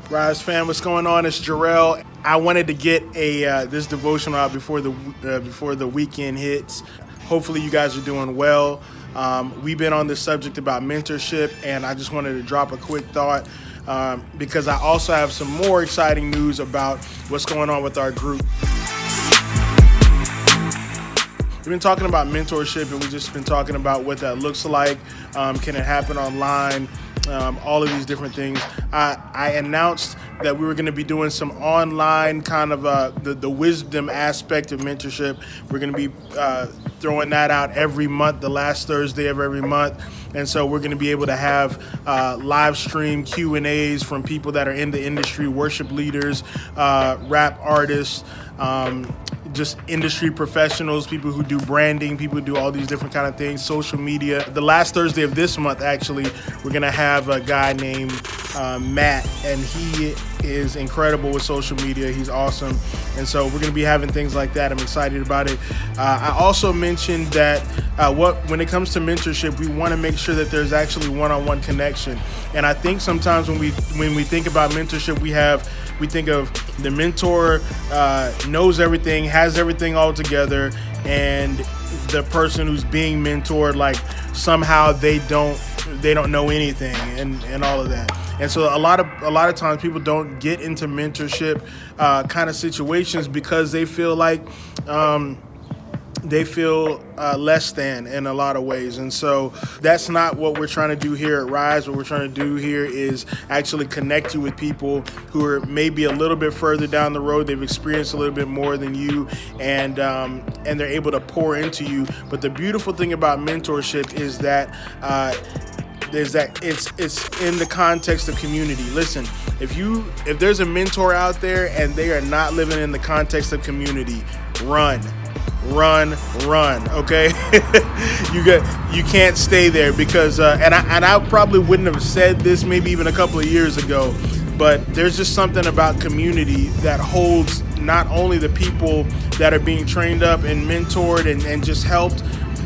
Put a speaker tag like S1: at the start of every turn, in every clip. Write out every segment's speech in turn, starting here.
S1: Rise fam, what's going on? It's Jarrell. I wanted to get a this devotional out before the weekend hits. Hopefully, you guys are doing well. We've been on this subject about mentorship, and I just wanted to drop a quick thought because I also have some more exciting news about what's going on with our group. We've been talking about mentorship, and we've just been talking about what that looks like. Can it happen online? All of these different things. I announced that we were going to be doing some online kind of the wisdom aspect of mentorship. We're going to be throwing that out every month, the last Thursday of every month. And so we're going to be able to have live stream Q&As from people that are in the industry, worship leaders, rap artists, just industry professionals, people who do branding, people who do all these different kind of things, social media. The last Thursday of this month, actually, we're going to have a guy named Matt, and he is incredible with social media. He's awesome. And so we're going to be having things like that. I'm excited about it. I also mentioned that when it comes to mentorship, we want to make sure that there's actually one-on-one connection. And I think sometimes when we think about mentorship, we think of the mentor knows everything, has everything all together, and the person who's being mentored, like somehow they don't know anything and all of that. And so a lot of times people don't get into mentorship kind of situations because they feel like less than in a lot of ways. And so that's not what we're trying to do here at Rise. What we're trying to do here is actually connect you with people who are maybe a little bit further down the road. They've experienced a little bit more than you, and they're able to pour into you. But the beautiful thing about mentorship is that it's in the context of community. Listen, if there's a mentor out there and they are not living in the context of community, run, okay? You can't stay there because and I probably wouldn't have said this maybe even a couple of years ago, but there's just something about community that holds not only the people that are being trained up and mentored and just helped.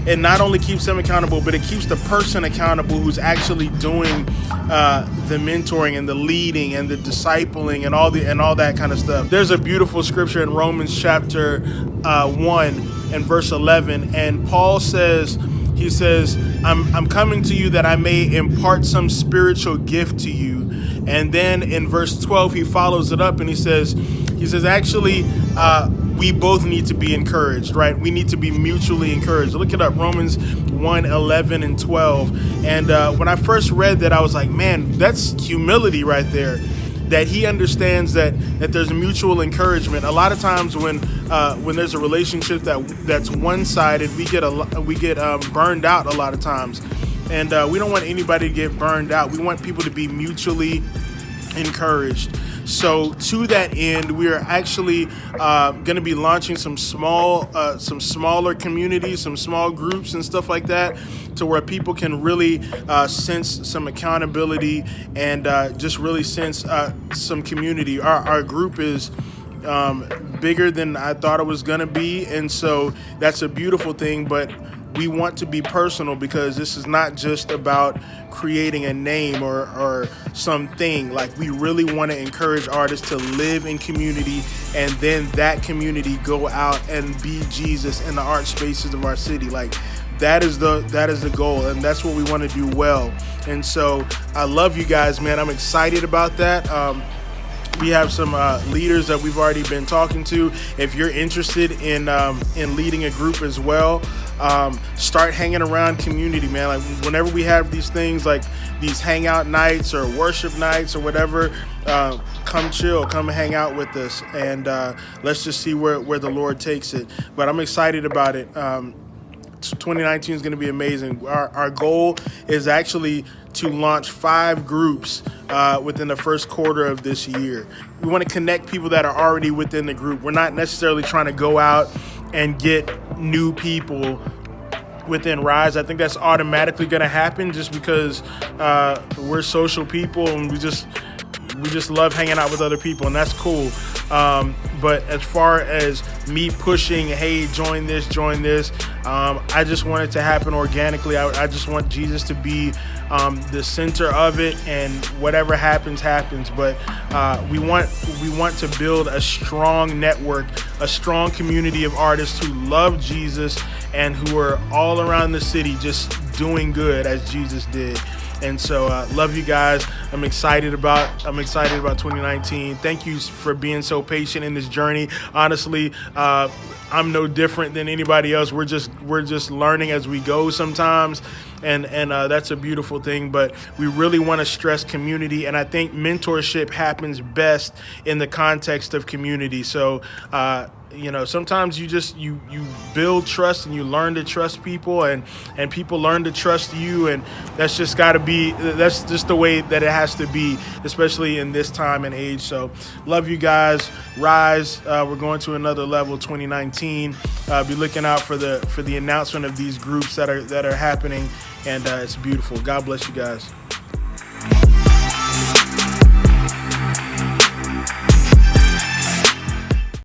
S1: It not only keeps them accountable, but it keeps the person accountable who's actually doing the mentoring and the leading and the discipling and all that kind of stuff. There's a beautiful scripture in Romans chapter 1 and verse 11, and Paul says, I'm coming to you that I may impart some spiritual gift to you. And then in verse 12, he follows it up and he says, actually, we both need to be encouraged, right? We need to be mutually encouraged. Look it up, Romans 1, 11 and 12. And when I first read that, I was like, man, that's humility right there. That he understands that there's a mutual encouragement. A lot of times when there's a relationship that's one-sided, we get burned out a lot of times. And we don't want anybody to get burned out. We want people to be mutually encouraged. So to that end, we are actually going to be launching some smaller communities, some small groups and stuff like that, to where people can really sense some accountability and just really sense some community. Our group is bigger than I thought it was going to be, and so that's a beautiful thing. But we want to be personal because this is not just about creating a name or something. Like, we really want to encourage artists to live in community, and then that community go out and be Jesus in the art spaces of our city. Like, that is the goal, and that's what we want to do well. And so I love you guys, man. I'm excited about that. We have some leaders that we've already been talking to. If you're interested in leading a group as well, start hanging around community, man. Like, whenever we have these things, like these hangout nights or worship nights or whatever, come chill, come hang out with us, and let's just see where the Lord takes it. But I'm excited about it. 2019 is going to be amazing. Our goal is actually to launch 5 groups within the first quarter of this year. We want to connect people that are already within the group. We're not necessarily trying to go out and get new people within Rise. I think that's automatically going to happen just because we're social people, and we just love hanging out with other people, and that's cool. But as far as me pushing, hey, join this, I just want it to happen organically. I just want Jesus to be the center of it, and whatever happens. But we want to build a strong network, a strong community of artists who love Jesus and who are all around the city just doing good as Jesus did. And so love you guys. I'm excited about 2019. Thank you for being so patient in this journey. Honestly, I'm no different than anybody else. We're just learning as we go sometimes. And that's a beautiful thing, but we really want to stress community, and I think mentorship happens best in the context of community. So sometimes you build trust and you learn to trust people, and people learn to trust you, and that's just the way that it has to be, especially in this time and age. So love you guys. Rise. We're going to another level 2019. Be looking out for the announcement of these groups that are happening, and it's beautiful. God bless you guys.